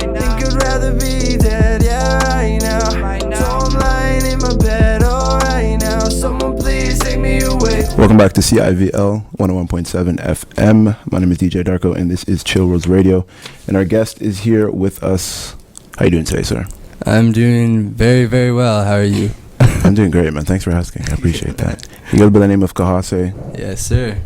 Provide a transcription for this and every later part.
Think I'd rather be dead, yeah, right now. So I'm lying in my bed, alright now. Someone please take me away. Welcome back to CIVL 101.7 FM. My name is DJ Darko, and this is Chill Rose Radio. And our guest is here with us. How you doing today, sir? I'm doing very, very well. How are you? I'm doing great, man. Thanks for asking. I appreciate that. You go by the name of Khasse. Yes, sir.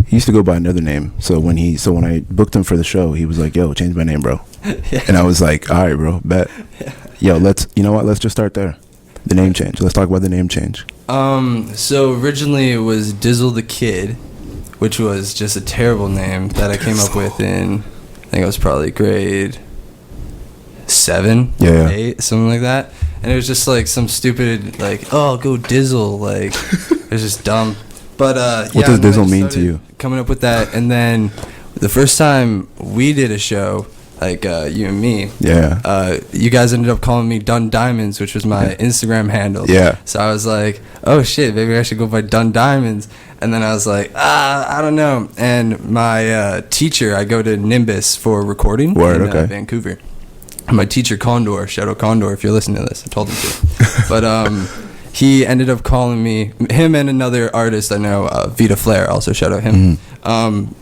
He used to go by another name. So when I booked him for the show, he was like, "Yo, change my name, bro." Yeah. And I was like, "All right, bro, bet." Yeah. Yo, let's just start there. The name change. Let's talk about the name change. So originally it was Dizzle the Kid, which was just a terrible name that I came up with in, I think it was probably grade 7, 8, something like that. And it was just like some stupid, like, oh, go Dizzle, like, it was just dumb. But what does Dizzle mean to you? Coming up with that, and then the first time we did a show, like you and me, you guys ended up calling me Dun Diamonds, which was my Instagram handle. Yeah. So I was like, oh shit, maybe I should go by Dun Diamonds. And then I was like, I don't know. And my teacher, I go to Nimbus for recording in Vancouver. My teacher Condor, shout out Condor if you're listening to this. I told him to. But he ended up calling me, him and another artist I know, Vita Flair, also shout out him,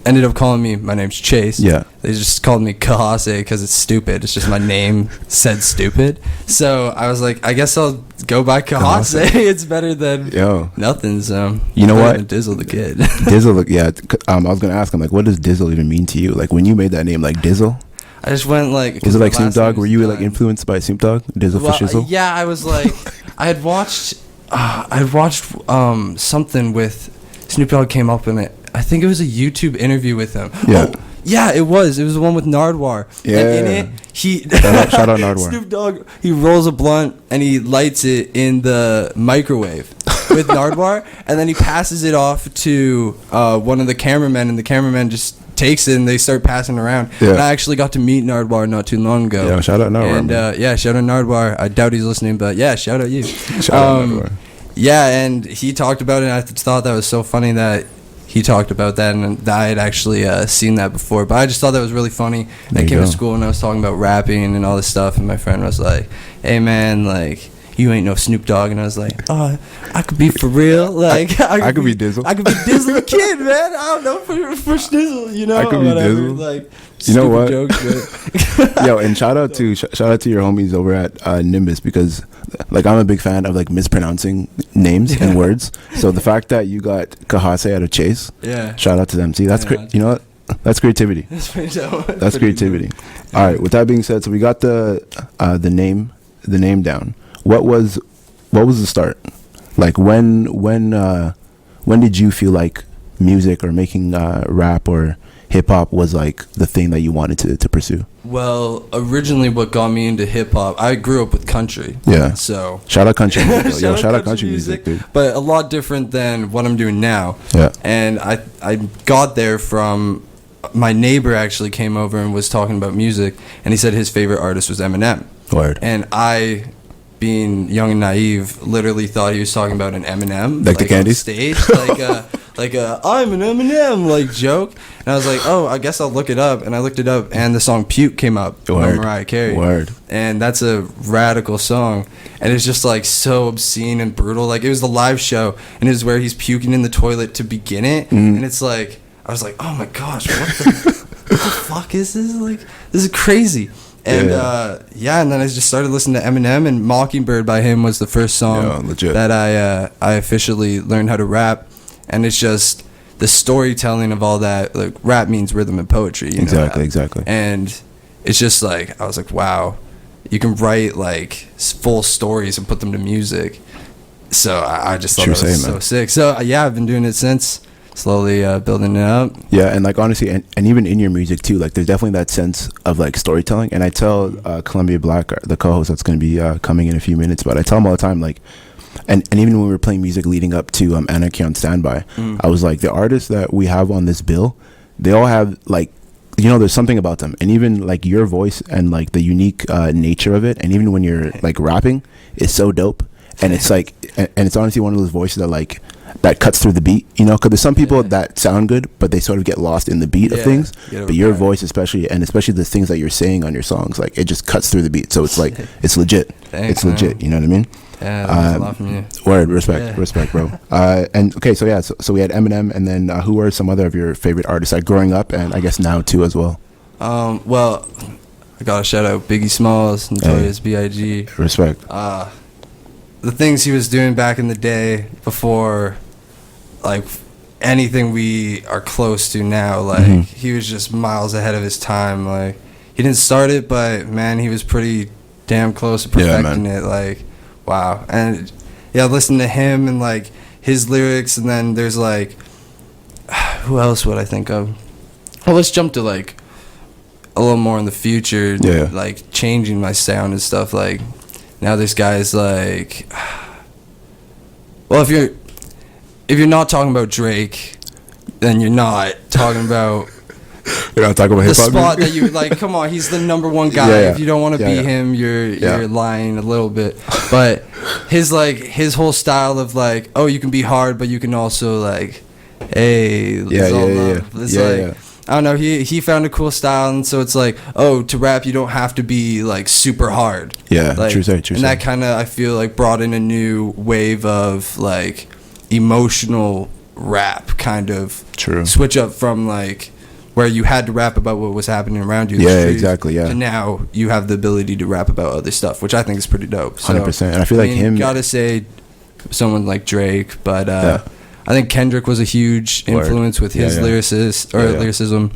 ended up calling me, my name's Chase. Yeah. They just called me Khasse because it's stupid. It's just my name said stupid. So I was like, I guess I'll go by Khasse. It's better than nothing. So you know what? Dizzle the Kid. Dizzle, I was going to ask him, like, what does Dizzle even mean to you? Like, when you made that name, like, Dizzle? I just went like... Was it like Snoop Dogg? Were you like influenced by Snoop Dogg? Dizzle for Shizzle? Yeah, I was like... I had watched something with... Snoop Dogg came up in it. I think it was a YouTube interview with him. Yeah. Oh, yeah, it was. It was the one with Nardwar. Yeah. And in it, he... Shout out Nardwar. Snoop Dogg, he rolls a blunt and he lights it in the microwave with Nardwar. And then he passes it off to one of the cameramen, and the cameraman just... takes it and they start passing around. And I actually got to meet Nardwar not too long ago. Yeah, shout out Nardwar. And shout out Nardwar. I doubt he's listening, but yeah, shout out you. Shout out Nardwar. Yeah, and he talked about it, and I thought that was so funny that he talked about that, and I had actually seen that before, but I just thought that was really funny. And I came to school and I was talking about rapping and all this stuff, and my friend was like, hey man, like, you ain't no Snoop Dogg. And I was like, oh, I could be for real. Like I could be Dizzle. I could be Dizzle the Kid, man. I don't know for Schnizzle, you know. I could be Dizzle. Like, you know what? Jokes, yo, and shout out to your homies over at Nimbus, because like I'm a big fan of like mispronouncing names and words. So the fact that you got Khasse out of Chase, shout out to them. See, that's great. You know what? That's creativity. That's pretty dope. That's creativity. All right. With that being said, so we got the name down. What was the start? Like when did you feel like music or making rap or hip hop was like the thing that you wanted to pursue? Well, originally what got me into hip hop, I grew up with country. Yeah. So shout out country music. Shout out country music, dude. But a lot different than what I'm doing now. Yeah. And I got there from my neighbor actually came over and was talking about music, and he said his favorite artist was Eminem. Word. And I, being young and naive, literally thought he was talking about an Eminem, like the candies stage, like a I'm an Eminem like joke. And I was like, oh, I guess I'll look it up. And I looked it up, and the song "Puke" came up by Mariah Carey. Word. And that's a radical song, and it's just like so obscene and brutal. Like, it was the live show, and it was where he's puking in the toilet to begin it, and it's like, I was like, oh my gosh, what the fuck is this? Like, this is crazy. And and then I just started listening to Eminem, and Mockingbird by him was the first song that I officially learned how to rap. And it's just the storytelling of all that. Like, rap means rhythm and poetry, you know? Exactly. And it's just like, I was like, wow, you can write like full stories and put them to music. So I just thought that was so sick. So I've been doing it since. Slowly building it up. Yeah, and like honestly, and even in your music too, like there's definitely that sense of like storytelling. And I tell Columbia Black, the co-host that's going to be coming in a few minutes, but I tell him all the time, like, and even when we were playing music leading up to Anarchy on Standby, I was like, the artists that we have on this bill, they all have like, you know, there's something about them. And even like your voice and like the unique nature of it, and even when you're like rapping, it's so dope. And it's like, and it's honestly one of those voices that like, that cuts through the beat, you know, because there's some people that sound good, but they sort of get lost in the beat of things. But your voice, especially the things that you're saying on your songs, like it just cuts through the beat. So it's like it's legit. Thanks, it's legit. Man. You know what I mean? Yeah, that a lot from you. Word, respect, bro. And okay, so we had Eminem, and then who were some other of your favorite artists, like growing up, and I guess now too as well? Well, I gotta shout out Biggie Smalls, Notorious B.I.G. Respect. The things he was doing back in the day before, like, anything we are close to now, like, he was just miles ahead of his time. Like, he didn't start it, but, man, he was pretty damn close to perfecting it. Like, wow. And, yeah, listen to him and, like, his lyrics, and then there's, like, who else would I think of? Well, let's jump to, like, a little more in the future, like, changing my sound and stuff, like, now there's guys like, well, if you're not talking about Drake, then you're not talking about you're not talking about the spot that you like. Come on, he's the number one guy. If you don't want to be him, you're lying a little bit. But his whole style of like, oh, you can be hard, but you can also like, hey, it's like. I don't know, he found a cool style, and so it's like, oh, to rap you don't have to be like super hard. Yeah, like, true say. And that kind of, I feel like, brought in a new wave of like emotional rap, kind of switch up from like where you had to rap about what was happening around you. Exactly. Yeah. And now you have the ability to rap about other stuff, which I think is pretty dope. 100%. And I feel like him. Gotta say, someone like Drake, but. I think Kendrick was a huge influence with his lyricism.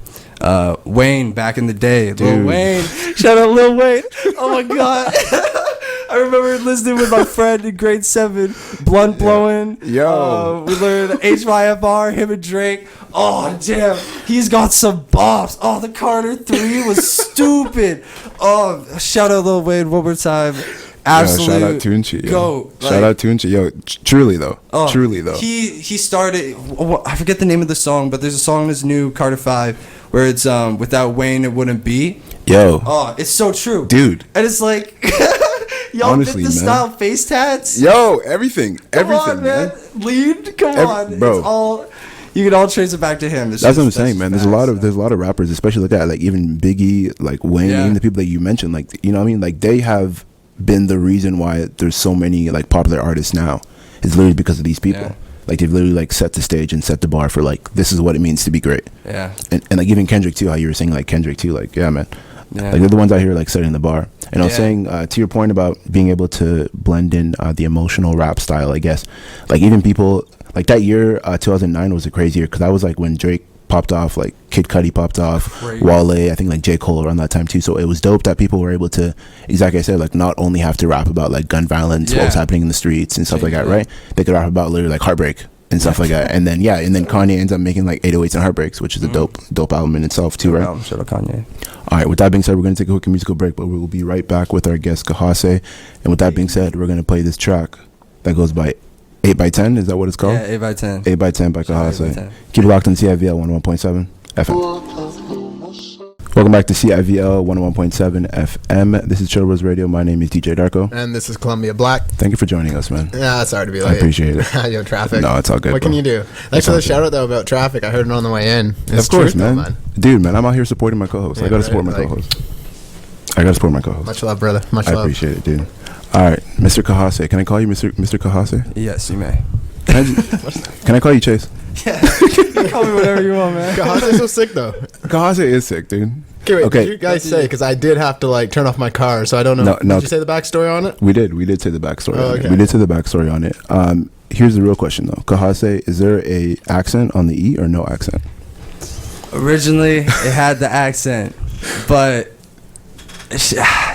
Wayne back in the day, Lil Wayne. Shout out Lil Wayne. Oh my god. I remember listening with my friend in grade 7, blunt blowing. We learned HYFR, him and Drake. Oh damn, he's got some bops. Oh, the Carter 3 was stupid. Oh, shout out Lil Wayne one more time. Absolute shout out Tunchi. Go. Shout out Tunchi. Yo, truly though. He started, I forget the name of the song, but there's a song in his new Carter 5 where it's without Wayne it wouldn't be. Oh, it's so true. Dude. And it's like y'all honestly, fit the style face tats. Everything. Come on, man. Lead. Come on. Bro. It's all you can all trace it back to him. That's what I'm saying, man. There's a lot of rappers, especially like that, like even Biggie, like Wayne, even the people that you mentioned, like, you know what I mean? Like they have been the reason why there's so many like popular artists now. It's literally because of these people. Like they've literally like set the stage and set the bar for like this is what it means to be great. And like even Kendrick too, how you were saying like Kendrick too, like man, like they're the ones out here like setting the bar. And I was saying to your point about being able to blend in the emotional rap style, I guess like even people like that year 2009 was a crazy year because that was like when Drake popped off, like Kid Cudi popped off, Wale, I think like J. Cole around that time too. So it was dope that people were able to, exactly like I said, like not only have to rap about like gun violence, what was happening in the streets and stuff like that, right? They could rap about literally like heartbreak and stuff like that. And then Kanye ends up making like 808s and Heartbreaks, which is a dope album in itself too, right? Shout out Kanye. All right, with that being said, we're going to take a quick musical break, but we will be right back with our guest Khasse. And with that being said, we're going to play this track that goes by 8x10, is that what it's called? Yeah, 8x10. 8x10 by Khasse. Keep it locked on CIVL 101.7 FM. Welcome back to CIVL 101.7 FM. This is Chill Rose Radio. My name is DJ Darko. And this is Columbia Black. Thank you for joining us, man. Yeah, it's hard to be late. I appreciate it. Yo, traffic. No, it's all good. What can you do? Thanks for the shout out, though, about traffic. I heard it on the way in. Of course, man. Dude, man, I'm out here supporting my co-host. I got to support my co-host. Much love, brother. Much love. I appreciate it, dude. All right, Mr. Khasse. Can I call you Mr. Khasse? Yes, you may. Can I call you Chase? Yeah. You can call me whatever you want, man. Khasse's so sick, though. Khasse is sick, dude. Okay, wait, did you guys say, because I did have to like turn off my car, so I don't know. No, did you say the backstory on it? We did say the backstory on it. We did say the backstory on it. Here's the real question, though. Khasse, is there a accent on the E or no accent? Originally, it had the accent, but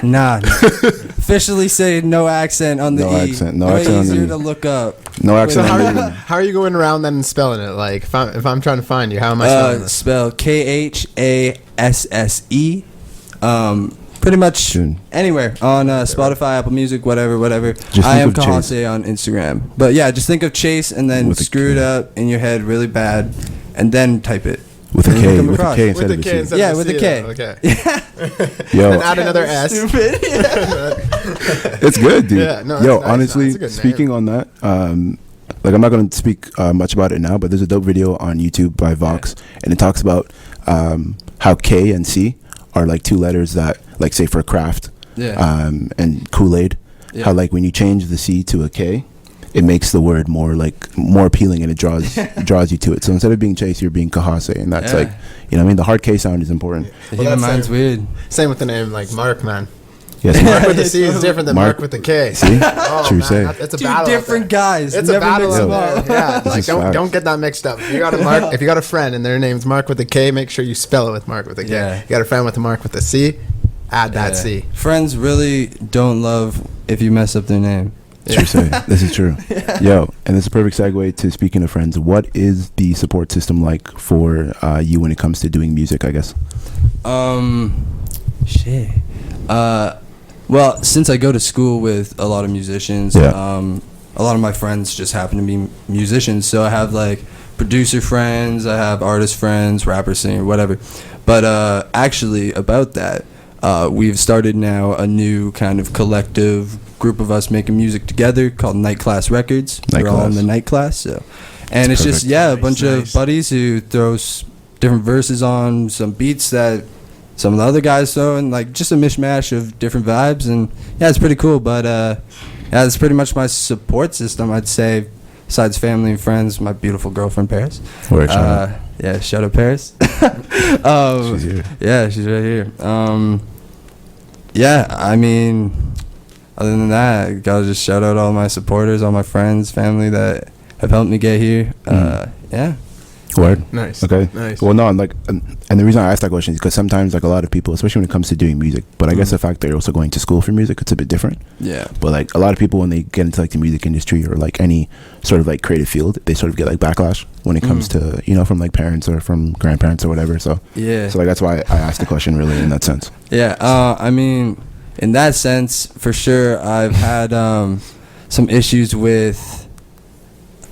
nah. Officially say no accent on the E. No accent on the E. Easier to look up. No accent on the E. How are you going around then and spelling it? Like, if I'm trying to find you, how am I spelling it? Spell Khasse. Pretty much anywhere on Spotify, Apple Music, whatever. I am Khasse on Instagram. But yeah, just think of Chase and then screw it up in your head really bad, and then type it. With a K, with a K instead of a C. Yeah, with a K. Okay. Yo, and add another S. It's good, dude. Yeah, no, yo, nice. honestly, speaking on that, like I'm not going to speak much about it now, but there's a dope video on YouTube by Vox, and it talks about how K and C are like two letters that, like, say for craft, and Kool-Aid, how like when you change the C to a K, it makes the word more appealing, and it draws you to it. So instead of being Chase, you're being Khasse, and that's like, you know what I mean? The hard K sound is important. The human mind's weird. Same with the name, like Mark, man. Yes, Mark with the C is different than Mark with the K. See? Oh, True man, say. It's a Two battle. different guys. It's Never a battle. mix them up. Yeah, like Facts. don't get that mixed up. If you got a Mark, if you got a friend and their name's Mark with a K, make sure you spell it with Mark with a K. Yeah. You got a friend with a Mark with a C, add that C. Friends really don't love if you mess up their name. True say. This is true. Yo, and it's a perfect segue to speaking of friends. What is the support system like for you when it comes to doing music, I guess? Shit. Well, since I go to school with a lot of musicians, a lot of my friends just happen to be musicians. So I have like producer friends, I have artist friends, rapper, singer, whatever. But actually, about that, we've started now a new kind of collective group of us making music together called Night Class Records. We're all in the Night Class. So, and it's just a bunch of buddies who throw different verses on some beats that some of the other guys throw, and like just a mishmash of different vibes. And yeah, it's pretty cool. But yeah, it's pretty much my support system, I'd say. Besides family and friends, my beautiful girlfriend Paris. Yeah, shout out Paris. She's here. Yeah, she's right here. Yeah, I mean, other than that, I gotta just shout out all my supporters, all my friends, family that have helped me get here. Yeah. Word. Nice. Okay. Nice. Well, no, like, and the reason I asked that question is because sometimes, like, a lot of people, especially when it comes to doing music, but I guess the fact that you're also going to school for music, it's a bit different. Yeah. But like a lot of people, when they get into like the music industry or like any sort of like creative field, they sort of get like backlash when it comes to, you know, from like parents or from grandparents or whatever. So yeah. So like that's why I asked the question really in that sense. Yeah. I mean, in that sense, for sure, I've had some issues with.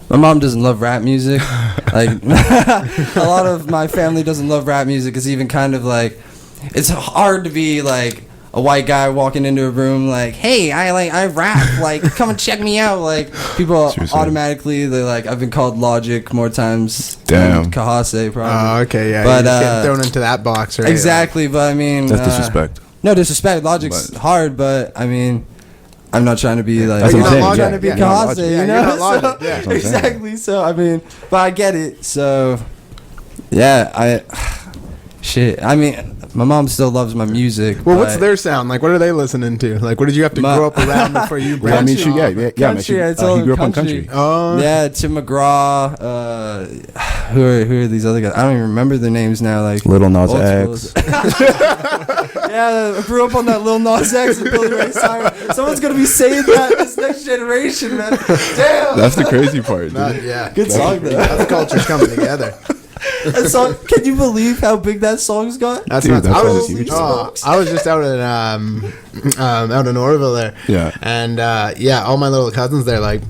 My mom doesn't love rap music. Like a lot of my family doesn't love rap music. It's even kind of like it's hard to be like a white guy walking into a room like, hey, I rap, like come and check me out. Like people automatically they're like, I've been called Logic more times than Khasse probably. Oh, okay, yeah. But you just get thrown into that box, right? Exactly, but I mean that's disrespect. No disrespect. Logic's hard, but I mean, I'm not trying to be like. That's what I'm saying. I'm trying to be Khasse, you know? Yeah, exactly. So I mean, but I get it. So yeah, shit. I mean, my mom still loves my music. Well, what's their sound like? What are they listening to? Like, what did you have to grow up around before you? Well, I mean, country. man, he grew up on country. Oh, yeah, Tim McGraw. Who are these other guys? I don't even remember their names now. Like Little Nas X. Yeah, I grew up on that Lil Nas X and Billy Ray Cyrus. Someone's gonna be saying that this next generation, man. Damn. That's the crazy part. Yeah, good song though. That's culture's coming together. That song, can you believe how big that song's got? That's Dude, nuts. huge. I was just out in Orville there. Yeah. And all my little cousins there, like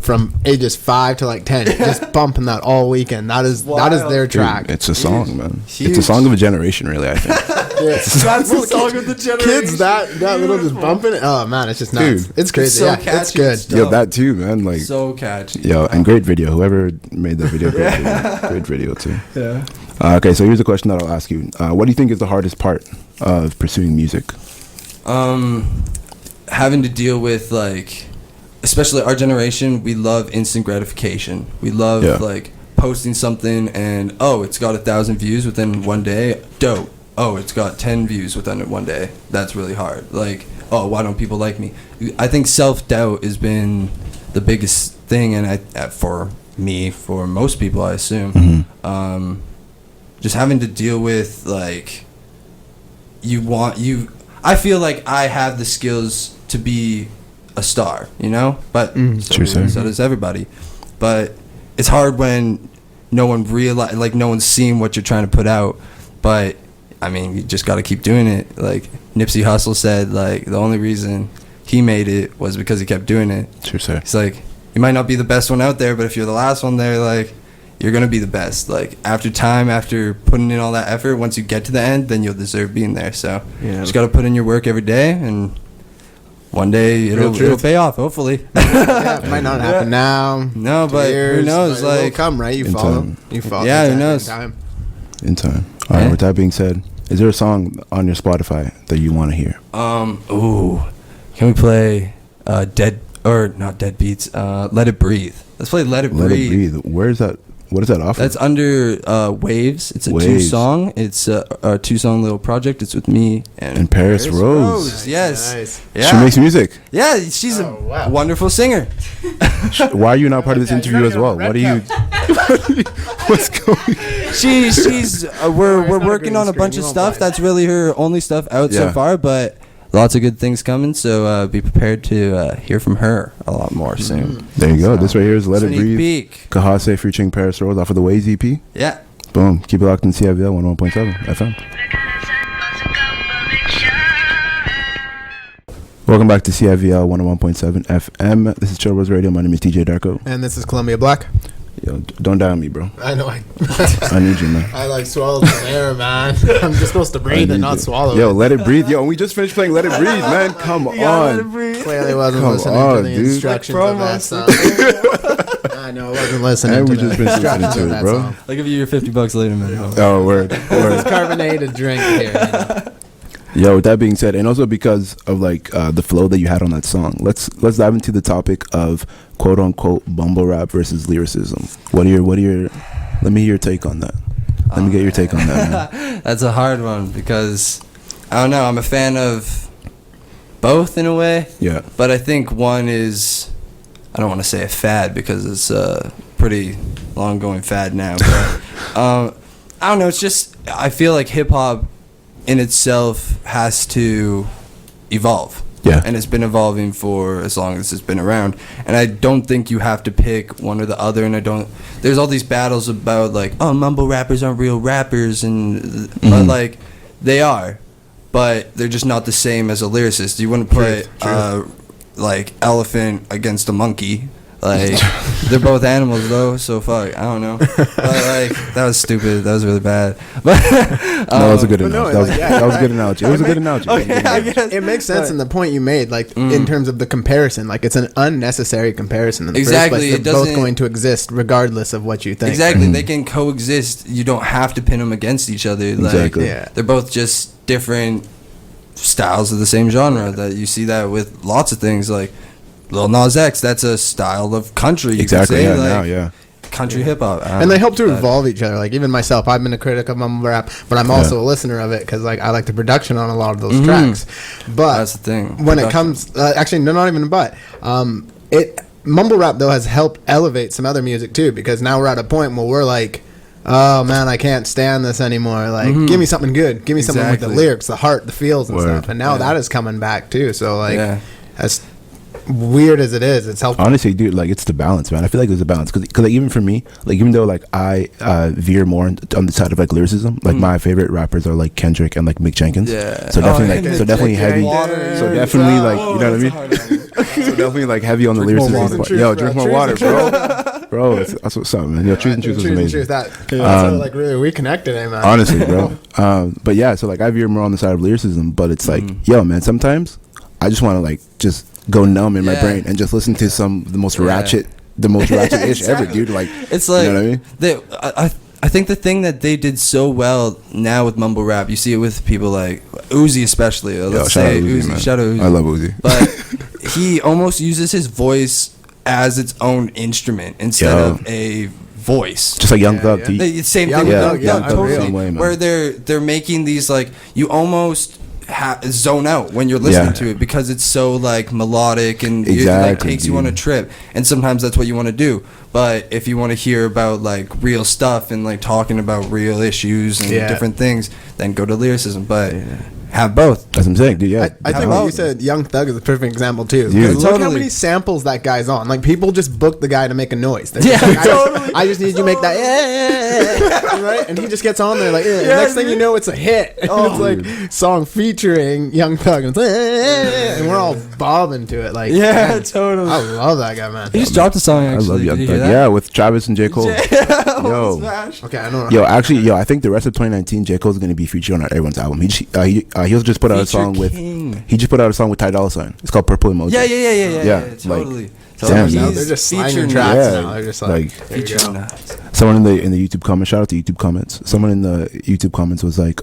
from ages 5 to like 10, just bumping that all weekend. That is their track. Dude, it's a song, man. Huge. It's a song of a generation, really. I think. That's the song of the generation. Kids that little just bumping it. Oh man, it's just nuts. Dude, it's crazy. It's so catchy. It's good. Stuff. Yo, that too, man. Like so catchy. Yo, and great video. Whoever made that video, great video too. Yeah. Okay, so here's a question that I'll ask you. What do you think is the hardest part of pursuing music? Having to deal with like, especially our generation, we love instant gratification. We love like posting something and it's got 1,000 views within one day. Dope. Oh, it's got 10 views within one day. That's really hard. Like, why don't people like me? I think self-doubt has been the biggest thing, and for most people, I assume, just having to deal with like, I feel like I have the skills to be a star, you know, but so does everybody. But it's hard when no one no one's seeing what you're trying to put out. But I mean, you just got to keep doing it. Like Nipsey Hussle said, like the only reason he made it was because he kept doing it. True, sir. It's like you might not be the best one out there, but if you're the last one there, like you're gonna be the best. Like after putting in all that effort, once you get to the end, then you'll deserve being there. So just got to put in your work every day, and one day it'll pay off. Hopefully. Yeah, it might not happen now. No, but who knows? But like, it'll come, right? You follow. You follow. Yeah, who knows? In time. All right. With that being said, is there a song on your Spotify that you want to hear? Can we play not Dead Beats? Let It Breathe. Let's play Let It Breathe. Let It Breathe. Where is that? What is that off? That's under Waves. It's a two-song. It's a two-song little project. It's with me and Paris Rose. Nice, yes. Nice. Yeah. She makes music. Yeah, she's a wonderful singer. Why are you not part of this interview as well? What are you? What's going? She's we're working on a bunch of stuff. That's really her only stuff out so far, but lots of good things coming, so be prepared to hear from her a lot more soon. There you go. This right here is Let It Breathe. Peek. Khasse featuring Paris Rose off of the Waves EP. Yeah. Boom. Keep it locked in CIVL 101.7 FM. Welcome back to CIVL 101.7 FM. This is Chill Rose Radio. My name is DJ Darko. And this is Columbia Black. Yo, don't die on me, bro. I know. I need you, man. I swallowed some air, man. I'm just supposed to breathe and not swallow. Yo, Let It Breathe. Yo, we just finished playing Let It Breathe, man. Come on. Clearly wasn't listening to the instructions of that song. I know, I wasn't listening and to we just finished listening to it, bro. I'll give you your $50 later, man. Oh, word. It's carbonated drink here. Yo, with that being said, and also because of the flow that you had on that song, let's dive into the topic of quote unquote mumble rap versus lyricism. What are your let me hear your take on that. Let me get your take on that, man. That's a hard one because I don't know, I'm a fan of both in a way. Yeah. But I think one is, I don't want to say a fad because it's a pretty long going fad now, but I don't know, it's just I feel like hip hop in itself has to evolve. Yeah. And it's been evolving for as long as it's been around. And I don't think you have to pick one or the other. And there's all these battles about mumble rappers aren't real rappers. But they are. But they're just not the same as a lyricist. You wouldn't put elephant against a monkey. They're both animals though, so fuck, I don't know. But that was stupid. That was really bad. But that was a good analogy. That was a good analogy. It was a good analogy. Okay, I guess. It makes sense in the point you made, in terms of the comparison. It's an unnecessary comparison in the first place. They're both going to exist regardless of what you think. Exactly. They can coexist. You don't have to pin them against each other. Exactly. They're both just different styles of the same genre. That you see that with lots of things Lil Nas X, that's a style of country. You could say, country hip hop, and they help to evolve each other. Even myself, I've been a critic of mumble rap, but I'm also a listener of it because I like the production on a lot of those tracks. But that's the thing. When it comes, actually, no, not even a but. Mumble rap though has helped elevate some other music too, because now we're at a point where we're like, oh man, I can't stand this anymore. Give me something good. Give me something with the lyrics, the heart, the feels, and stuff. And now that is coming back too. So as weird as it is, it's helpful. Honestly, dude, it's the balance, man. I feel like there's a balance because even for me, even though I veer more on the side of lyricism, my favorite rappers are Kendrick and Mick Jenkins. Yeah. So definitely heavy. So definitely you know what I mean. So definitely heavy on the lyricism part. Yo, drink more water, bro. Bro, that's what's up, man. Yo, Truth and Truth was amazing. That's really we connected, man. Honestly, bro. But yeah, so I veer more on the side of lyricism, but it's yo, man. Sometimes I just want to just go numb in my brain and just listen to the most ratchet ish ever, dude. It's you know what I mean? I think the thing that they did so well now with mumble rap, you see it with people like Uzi especially. Let's say Uzi. Shout out Uzi. I love Uzi. But he almost uses his voice as its own instrument instead of a voice. Just like Young Thug. Same thing with Young Thug. Totally. Where they're making these you almost zone out when you're listening to it because it's so melodic and it takes you on a trip, and sometimes that's what you want to do. But if you want to hear about real stuff and talking about real issues and different things, then go to lyricism. But have both. That's what I'm saying, dude. Yeah, I think what you said, Young Thug is a perfect example too. Look how many samples that guy's on. People just book the guy to make a noise. I just need you to make that right, and he just gets on there next thing you know, it's a hit. It's song featuring Young Thug, and, and we're all bobbing to it. Totally. I love that guy, man. He just dropped a song. Actually, I love Young Thug. Yeah, with Travis and J. Cole. Yo, okay, I know. Yo, actually, I think the rest of 2019, J. Cole's going to be featured on everyone's album. He he just put out a song with Ty Dolla $ign. It's called Purple Emoji. Yeah. Totally. Damn, they're just featuring tracks now. They're just like someone in the YouTube comments. Shout out to YouTube comments. Someone in the YouTube comments was like,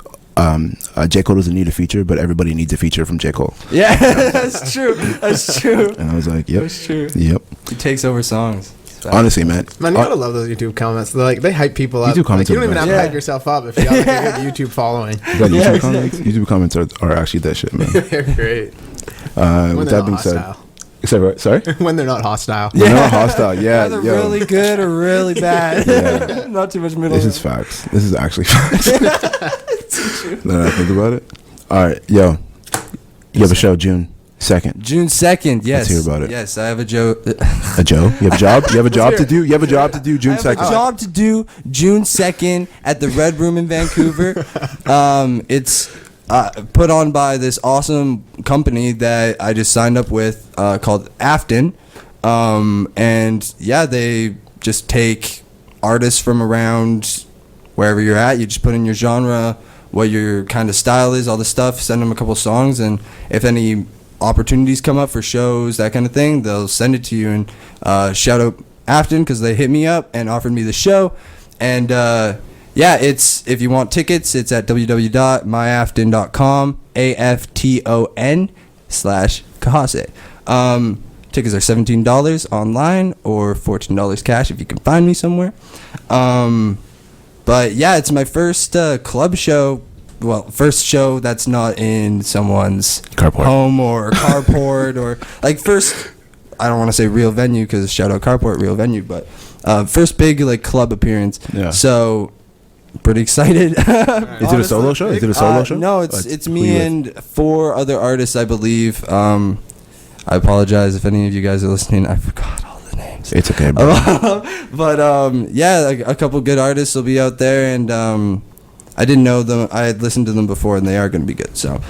J. Cole doesn't need a feature, but everybody needs a feature from J. Cole. Yeah, that's true. And I was like, yep. That's true. Yep. He takes over songs. Honestly, man. Man, you gotta love those YouTube comments. They're like, they hype people up. YouTube comments you don't even have to best. hype yourself up if you have a good YouTube following. YouTube comments. YouTube comments are actually that shit, man. They're great. With that being said, sorry? When they're not hostile. They're not hostile. Yeah, either really good or really bad. Yeah. Not too much middle. This is facts. This is actually facts. Now I think about it. All right, yo, you have a show June 2nd. June 2nd. Yes. Let's hear about it. Yes, I have a Joe. A Joe? You have a job? You have a job to do? You have a job to do June 2nd. I have a job to do June 2nd at the Red Room in Vancouver. It's put on by this awesome company that I just signed up with called Afton. And yeah, they just take artists from around wherever you're at. You just put in your genre, what your kind of style is, all the stuff, send them a couple songs, and if any opportunities come up for shows, that kind of thing, they'll send it to you. And shout out Afton because they hit me up and offered me the show. And yeah, it's, if you want tickets, it's at www.myafton.com, AFTON/Khasse. Tickets are $17 online or $14 cash if you can find me somewhere. But yeah, it's my first club show. Well, first show that's not in someone's home or carport or like first. I don't want to say real venue because shout out carport, real venue, but first big like club appearance. Yeah. So pretty excited. Is it a solo show? Is it a solo show? No, it's me and 4 other artists, I believe. I apologize if any of you guys are listening. I forgot all the names. It's okay, bro. But yeah, like a couple good artists will be out there, and I didn't know them. I had listened to them before, and they are going to be good. So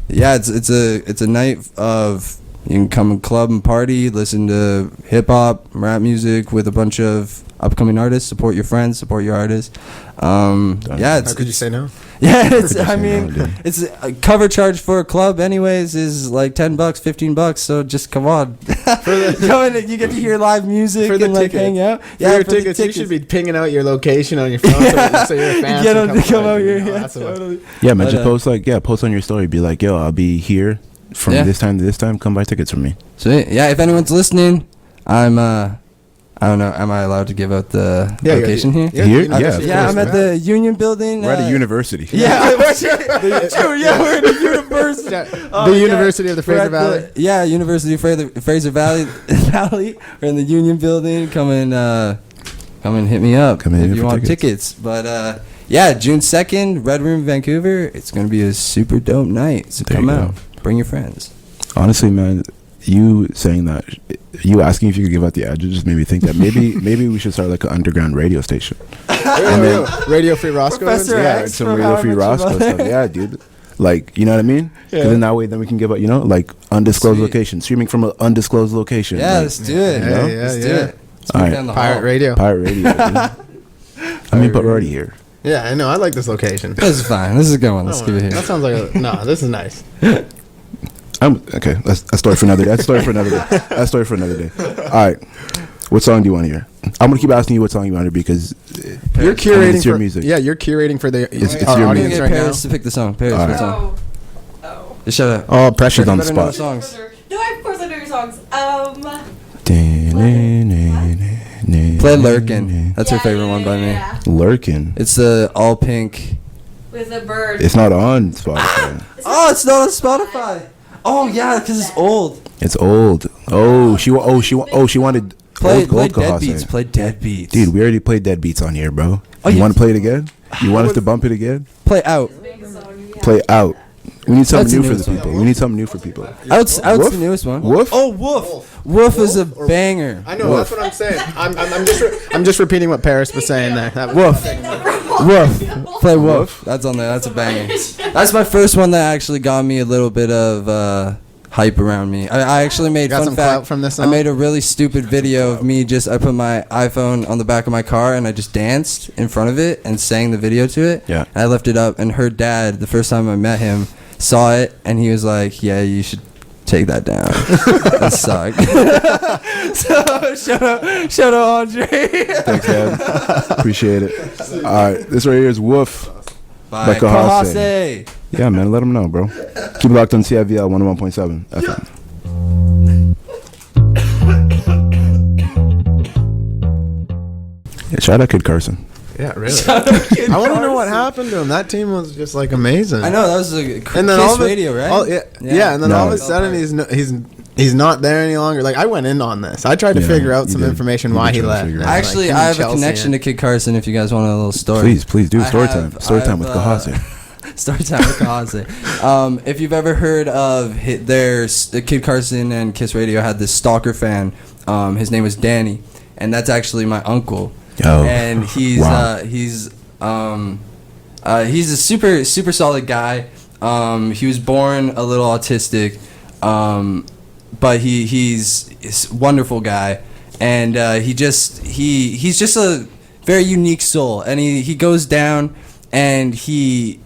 yeah, it's a night of you can come and club and party, listen to hip hop, rap music with a bunch of upcoming artists. Support your friends, support your artists. Yeah, how could you say no? Yeah, it's a cover charge for a club anyways is like $10, $15. So just come on, come in, you get to hear live music for and like hang out. Yeah, for tickets, you should be pinging out your location on your phone so you're a fan. Get them to come out here. Yeah, totally. Yeah, man, just post on your story. Be like, yo, I'll be here from this time to this time. Come buy tickets from me. Sweet. Yeah, if anyone's listening, I don't know. Am I allowed to give out the location here? Here? Yeah, I'm at the Union Building. We're at a university. Yeah, we're at a university. The University of the Fraser Valley. University of Fraser Valley. We're in the Union Building. Come and hit me up if you want tickets. But yeah, June 2nd, Red Room, Vancouver. It's gonna be a super dope night. So come out, bring your friends. Honestly, man. You saying that, you asking if you could give out the address just made me think that maybe we should start like an underground radio station. And then Radio Free Roscoe. Yeah, some Radio Free Roscoe stuff. Yeah, dude. Like, you know what I mean? Yeah. Then that way, then we can give out, like undisclosed location, streaming from an undisclosed location. Yeah, like, let's do it. Let's do it. All right. Pirate Radio. I mean, but we're already here. Yeah, I know. I like this location. This is fine. This is a good one. Let's keep it here. That sounds like this is nice. Okay, that's a story for another day. That's a story for another day. All right. What song do you want to hear? I'm going to keep asking you what song you want to hear because you're curating it's your music. Yeah, you're curating for our your audience right Paris now. To pick the song. Paris, what song? Just shut up. Oh, pressure's on the spot. Songs. No, of course I know your songs. Play Lurkin. That's her favorite one by me. Lurkin. It's the all pink. With a bird. It's not on Spotify. It's not on Spotify. Oh yeah, because it's old. It's old. She wanted play Deadbeats. Play Deadbeats. Dude, we already played Deadbeats on here, bro. You want to play it again? You want us to bump it again? Play Out. Play Out. We need something new for the people. We need something new for people. Out's the newest one. Woof? Oh, Woof. Woof is a banger. I know. That's what I'm saying. I'm just repeating what Paris was saying there. Woof. Play Woof. That's on there. That's a banger. That's my first one that actually got me a little bit of hype around me. I actually made Got fun some fact clout from this I song? made a really stupid video of me I put my iPhone on the back of my car and I just danced in front of it and sang the video to it. Yeah. And I left it up, and her dad, the first time I met him, saw it and he was like, "Yeah, you should take that down." That sucked. So shout out Andre. Thanks, Dad. Appreciate it. All right, this right here is Woof Bye. by Khasse. Khasse. Yeah, man, let them know, bro. Keep it locked on CIVL 101.7 FM. Yeah, shout out Kid Carson. Yeah, really. I want to know what happened to him. That team was just like amazing. I know, that was a And then Kiss radio, right? Yeah, and then all of a No. sudden he's not there any longer. Like, I went in on this. I tried to Yeah, figure out you some did. information You why did he try to left. figure it And out. like, Actually, him I and have a Chelsea connection and- to Kid Carson if you guys want a little story. Please do. Story time. Story time with Khasse. Story time with Khasse. If you've ever heard of Kid Carson and Kiss Radio had this stalker fan. His name was Danny, and that's actually my uncle. Yo. And he's a super solid guy. He was born a little autistic, but he's a wonderful guy, and he's just a very unique soul. And he goes down, and he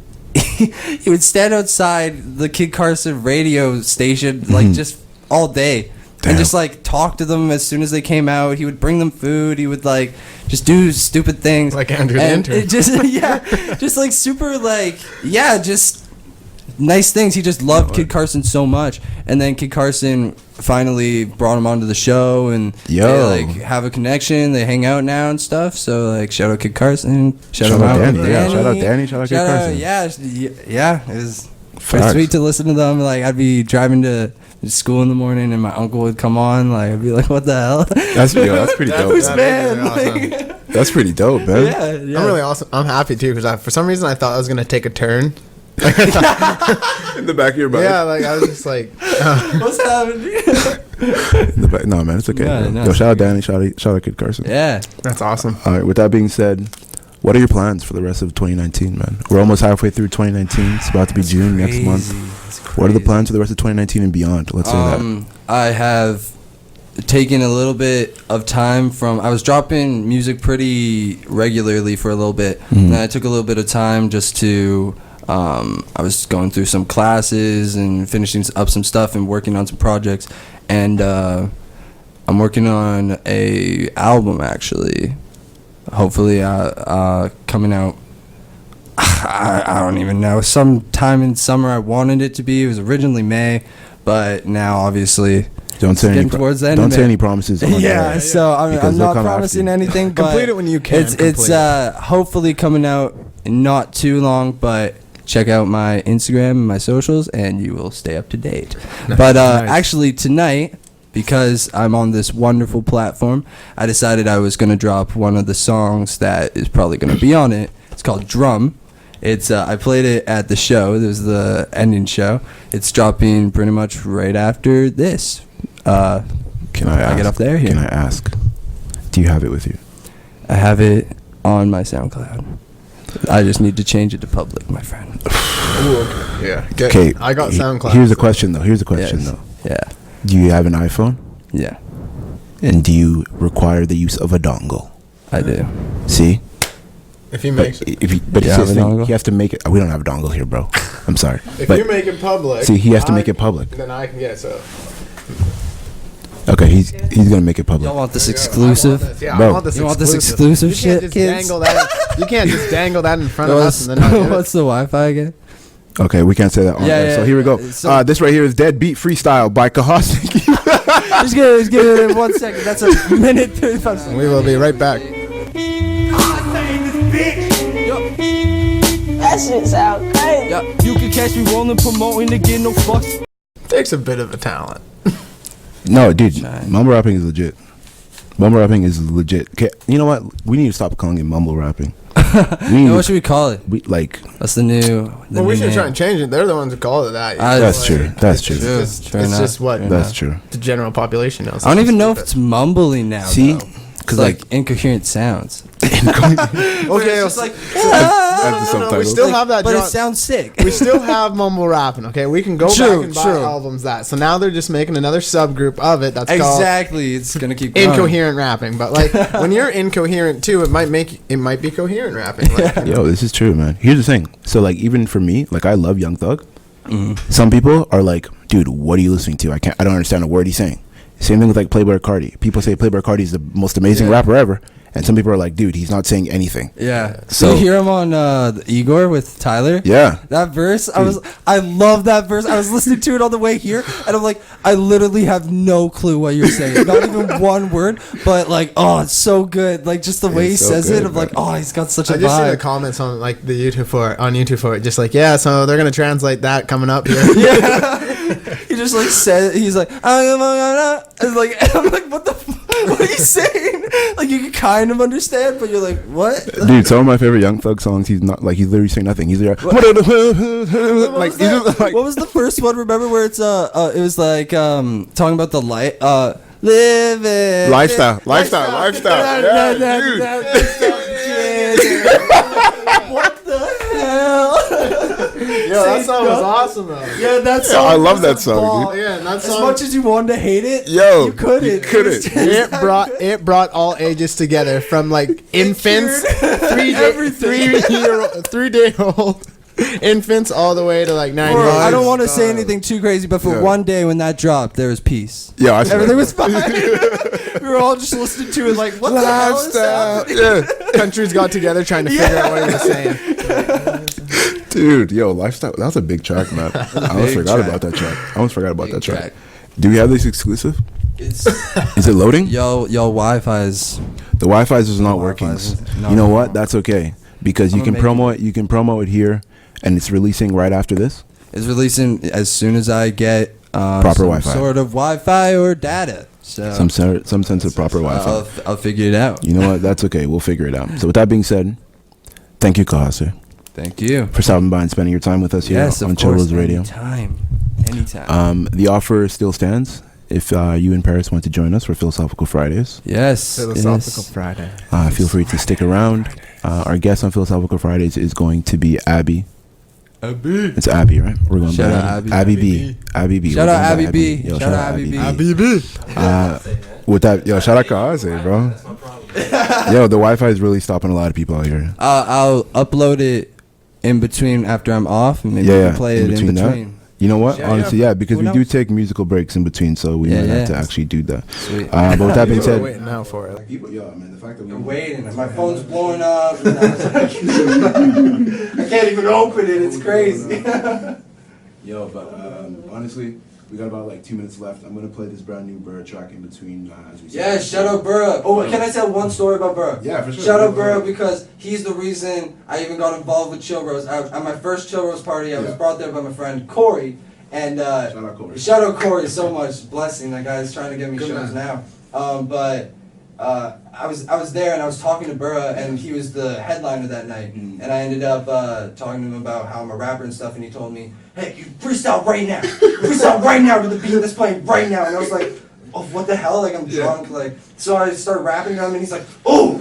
would stand outside the Kid Carson radio station like just all day. Damn. And just like talk to them as soon as they came out. He would bring them food. He would like just do stupid things. Like Andrew the And intern. it just like super like just nice things. He just loved Kid Carson so much. And then Kid Carson finally brought him onto the show, and they like have a connection. They hang out now and stuff. So like shout out Kid Carson. Shout out Danny. Yeah, shout out Danny. Shout out Kid Carson. Yeah. It was pretty sweet to listen to them. Like I'd be driving to school in the morning, and my uncle would come on. Like I'd be like, "What the hell?" That's pretty dope. Who's That is man? really Like, That's pretty dope, man. yeah. I'm really awesome. I'm happy too because for some reason I thought I was gonna take a turn. In the back of your body. Yeah, like I was just like, What's happening? In the back. No, man, it's okay. Yeah, bro. no, Yo, it's shout out Danny. Shout out Kid Carson. Yeah. that's awesome. All right. With that being said, what are your plans for the rest of 2019, man? We're almost halfway through 2019. It's about to be June next month. What are the plans for the rest of 2019 and beyond? Let's say that. I have taken a little bit of time from. I was dropping music pretty regularly for a little bit, and then I took a little bit of time just to. I was going through some classes and finishing up some stuff and working on some projects, and I'm working on a album actually. Hopefully, coming out. I don't even know. Sometime in summer, I wanted it to be. It was originally May, but now obviously Don't say any. towards the end Don't of say it. any promises. on Yeah, air. so Because I'm they'll not come after promising you. anything. But Complete it when you can. It's complete it. hopefully coming out in not too long, but check out my Instagram and my socials, and you will stay up to date. But Nice. actually tonight, because I'm on this wonderful platform, I decided I was gonna drop one of the songs that is probably gonna be on it. It's called Drum. It's I played it at the show. There's the ending show. It's dropping pretty much right after this. Can I ask? get up there here. Can I ask? Do you have it with you? I have it on my SoundCloud. I just need to change it to public, my friend. Yeah. Okay. I got SoundCloud. Here's the question, though. Yes. Yeah. Do you have an iPhone? Yeah, And do you require the use of a dongle? I do. See? If you But make if he, but You here's have the a thing, dongle? he has to make it. We don't have a dongle here, bro. I'm sorry. if But you make it public, see, he has to make it public. Then I can get so. Okay, he's gonna make it public. Y'all want this There you go. exclusive? I want this, yeah, Bro. I want this You want this exclusive. exclusive You can't shit, just kids? dangle that. You can't just dangle that in front of us and then not do it. What's the Wi-Fi again? Okay, we can't say that on Yeah, there. yeah, So here we go. so- This right here is Dead Beat Freestyle by Khasse. Just give it 1 second. That's a minute 35 seconds. We will be right back. That shit sound crazy. Yeah, you can catch me rolling, promoting to get no fucks. Takes a bit of a talent. No, dude, mumble rapping is legit. Mumble rapping is legit. Okay, you know what? We need to stop calling it mumble rapping. We need What to, should we call it? like. That's the new. Well, we should try and change it. They're the ones who call it that. That's true. That's true. It's just, it's just what That's true. the general population knows. I don't even know if it's mumbling now. See? though. It's like incoherent sounds. Okay, it's just like, That's the subtitle. we still have that, but it John. sounds sick. We still have mumble rapping. Okay, we can go True, back and buy true. albums that. So now they're just making another subgroup of it. That's called Exactly. It's gonna keep going. incoherent rapping. But like when you're incoherent too, it might be coherent rapping. Like, Yo, this is true, man. Here's the thing. So like, even for me, like, I love Young Thug. Some people are like, dude, what are you listening to? I don't understand a word he's saying. Same thing with like Playboi Carti. People say Playboi Carti is the most amazing rapper ever, and some people are like, dude, he's not saying anything. Yeah. So you hear him on the Igor with Tyler? Yeah. That verse, I love that verse. I was listening to it on the way here, and I'm like, I literally have no clue what you're saying. Not even one word, but like, oh, it's so good. Like just the way he so says good, it, I'm like, oh, he's got such a I just see the vibe. comments on like the YouTube for it, just like, yeah, so they're gonna translate that coming up here. Yeah. He just like said, he's like, and like, and I'm like, what the what are you saying? Like you can kind of understand, but you're like, what? Dude, some of my favorite Young Thug songs, he's literally saying nothing. He's like, What like, was that? What was the first one? Remember where it's it was like talking about the light living lifestyle. Yeah, dude. What the hell? Yo, that song was awesome though. Yeah, that song. I love was that a song, ball. dude. Yeah, and that As song. much as you wanted to hate it, Yo, you couldn't. you couldn't. It brought all ages together, from like infants, Everything. 3-day-old infants, all the way to like 9 years. I don't want to say anything too crazy, but for one day when that dropped, there was peace. Yeah, I swear. Everything was fine. We were all just listening to it like, what the hell is happening? Yeah. Countries got together trying to figure out what he was saying. Dude, yo, lifestyle. That was a big track, man. I almost forgot about that track. Do we have this exclusive? Is it loading? Yo, Wi-Fi's. The Wi-Fi's is not working. You know what? That's okay, because you can promo it. You can promo it here, and it's releasing right after this. It's releasing as soon as I get proper Wi-Fi, sort of Wi-Fi or data. So some sense of proper Wi-Fi. I'll figure it out. You know what? That's okay. We'll figure it out. So with that being said, thank you, Khasse. Thank you for stopping by and spending your time with us here on Chill Rose Radio. Anytime. The offer still stands. If you in Paris want to join us for Philosophical Fridays. Yes. Philosophical Friday. Feel free to stick around. Our guest on Philosophical Fridays is going to be Abby. It's Abby, right? We're going Shout back. out Abby B. Abby B. Shout out Abby B. Yo, shout out Abby B. Abby B. With that, yo, shout out Khasse, bro. Yo, the Wi-Fi is really stopping a lot of people out here. I'll upload it in between after I'm off, and maybe we can play it in between. You know what? Honestly, because we do take musical breaks in between, so we might have to actually do that. Sweet. But with that being said, waiting now for it. The fact that I'm waiting. My phone's blowing up. And I can't even open it. It's crazy. Yo, but honestly, we got about like 2 minutes left. I'm gonna play this brand new Burr track in between as we. Yeah, shout out Burr. Oh, can I tell one story about Burr? Yeah, for sure. Shout out Burr because he's the reason I even got involved with Chill Rose. At my first Chill Rose party, I was brought there by my friend Corey. And shout out Corey. Shout out Corey so much. Blessing. That guy's trying to get me shows now. But I was there and I was talking to Burr and he was the headliner that night. And I ended up talking to him about how I'm a rapper and stuff. And he told me, hey, you freestyle right now. Freestyle right now to the beat that's playing right now. And I was like, oh, what the hell? Like, I'm drunk. Like, so I started rapping to him and he's like, oh.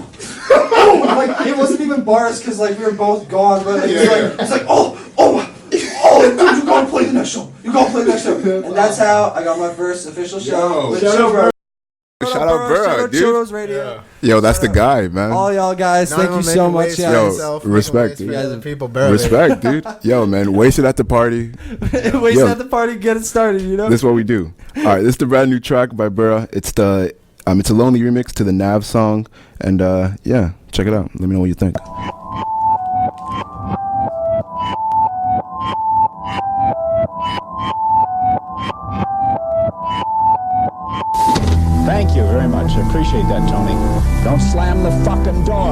Like, it wasn't even bars because like we were both gone. But like, he's like, oh, dude, you gotta play the next show. You gotta play the next show. And that's how I got my first official show with Chill Rose. Shout out Burr, dude. Chill Rose Radio. Yo, that's the guy, man. All y'all guys, thank you so much. Yo, respect, dude. Respect, dude. Yo, man, wasted at the party. Wasted at the party, get it started, you know? This is what we do. All right, this is the brand new track by Burr. It's a Lonely remix to the Nav song. And yeah, check it out. Let me know what you think. Thank you very much. I appreciate that, Tony. Don't slam the fucking door.